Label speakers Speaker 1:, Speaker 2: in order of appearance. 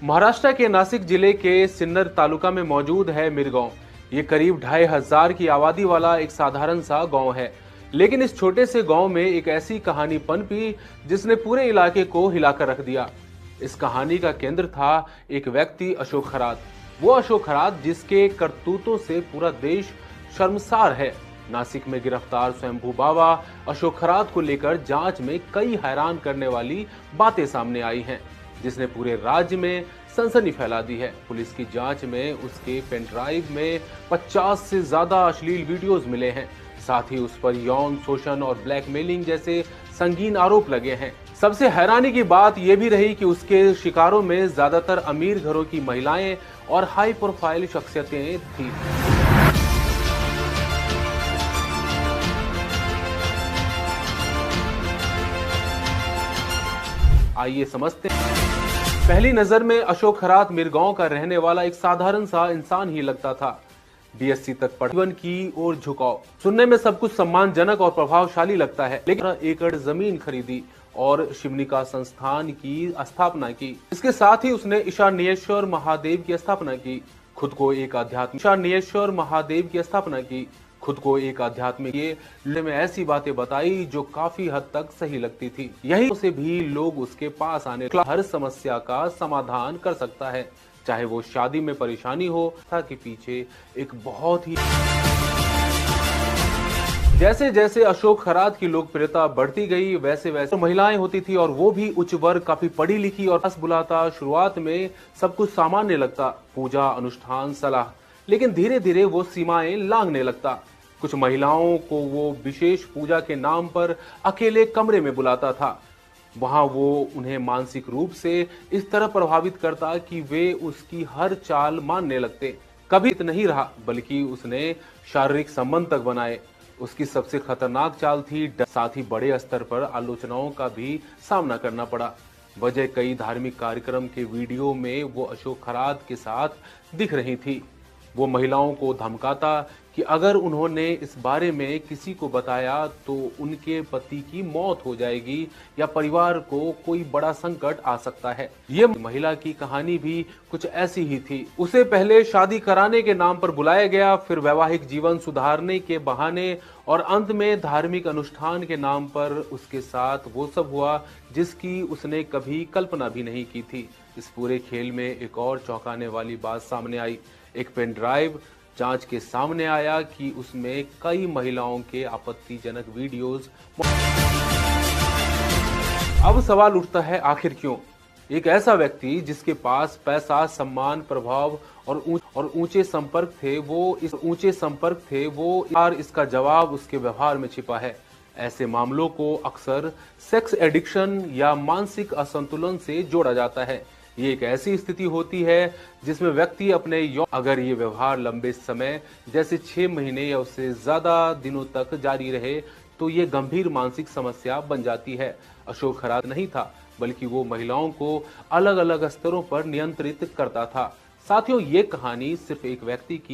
Speaker 1: महाराष्ट्र के नासिक जिले के सिन्नर तालुका में मौजूद है मिरगांव। ये करीब 2500 की आबादी वाला एक साधारण सा गांव है, लेकिन इस छोटे से गांव में एक ऐसी कहानी पनपी जिसने पूरे इलाके को हिलाकर रख दिया। इस कहानी का केंद्र था एक व्यक्ति, अशोक खरात। वो अशोक खरात जिसके करतूतों से पूरा देश शर्मसार है। नासिक में गिरफ्तार स्वयंभू बाबा अशोक खरात को लेकर जांच में कई हैरान करने वाली बातें सामने आई हैं, जिसने पूरे राज्य में सनसनी फैला दी है। पुलिस की जांच में उसके पेन ड्राइव में 50 से ज्यादा अश्लील वीडियोस मिले हैं। साथ ही उस पर यौन शोषण और ब्लैकमेलिंग जैसे संगीन आरोप लगे हैं। सबसे हैरानी की बात यह भी रही कि उसके शिकारों में ज्यादातर अमीर घरों की महिलाएं और हाई प्रोफाइल शख्सियतें थी। आइए समझते हैं। पहली नजर में अशोक खरात मिरगांव का रहने वाला एक साधारण सा इंसान ही लगता था। बीएससी तक पढ़ा, जीवन की ओर झुकाव, सुनने में सब कुछ सम्मानजनक और प्रभावशाली लगता है। लेकिन 1 एकड़ जमीन खरीदी और शिवनिका संस्थान की स्थापना की। इसके साथ ही उसने ईशानेश्वर महादेव की स्थापना की। खुद को एक आध्यात्मिक में ऐसी बातें बताई जो काफी हद तक सही लगती थी। यही से भी लोग उसके पास आने, हर समस्या का समाधान कर सकता है, चाहे वो शादी में परेशानी हो था कि पीछे एक बहुत ही। जैसे जैसे अशोक खरात की लोकप्रियता बढ़ती गई, वैसे वैसे महिलाएं होती थी और वो भी उच्च वर्ग, काफी पढ़ी लिखी और हंस बुलाता। शुरुआत में सब कुछ सामान्य लगता, पूजा, अनुष्ठान, सलाह, लेकिन धीरे धीरे वो सीमाएं लांघने लगता। कुछ महिलाओं को वो विशेष पूजा के नाम पर अकेले कमरे में बुलाता था। वहां वो उन्हें मानसिक रूप से इस तरह प्रभावित करता कि वे उसकी हर चाल मानने लगते। कभी नहीं रहा, बल्कि उसने शारीरिक संबंध तक बनाए। उसकी सबसे खतरनाक चाल थी, साथ ही बड़े स्तर पर आलोचनाओं का भी सामना करना पड़ा। वजह कई धार्मिक कार्यक्रम के वीडियो में वो अशोक खरात के साथ दिख रही थी। वो महिलाओं को धमकाता कि अगर उन्होंने इस बारे में किसी को बताया तो उनके पति की मौत हो जाएगी या परिवार को कोई बड़ा संकट आ सकता है। ये महिला की कहानी भी कुछ ऐसी ही थी। उसे पहले शादी कराने के नाम पर बुलाया गया, फिर वैवाहिक जीवन सुधारने के बहाने और अंत में धार्मिक अनुष्ठान के नाम पर उसके साथ वो सब हुआ जिसकी उसने कभी कल्पना भी नहीं की थी। इस पूरे खेल में एक और चौंकाने वाली बात सामने आई। एक पेन ड्राइव जांच के सामने आया कि उसमें कई महिलाओं के आपत्तिजनक वीडियोस। अब सवाल उठता है, आखिर क्यों? एक ऐसा व्यक्ति जिसके पास पैसा, सम्मान, प्रभाव और ऊंचे संपर्क थे, वो इसका जवाब उसके व्यवहार में छिपा है। ऐसे मामलों को अक्सर सेक्स एडिक्शन या मानसिक असंतुलन से जोड़ा जाता है। ये एक ऐसी स्थिति होती है जिसमें व्यक्ति अपने अगर ये व्यवहार लंबे समय जैसे 6 महीने या उससे ज्यादा दिनों तक जारी रहे तो ये गंभीर मानसिक समस्या बन जाती है। अशोक खरात नहीं था, बल्कि वो महिलाओं को अलग अलग स्तरों पर नियंत्रित करता था। साथियों, ये कहानी सिर्फ एक व्यक्ति की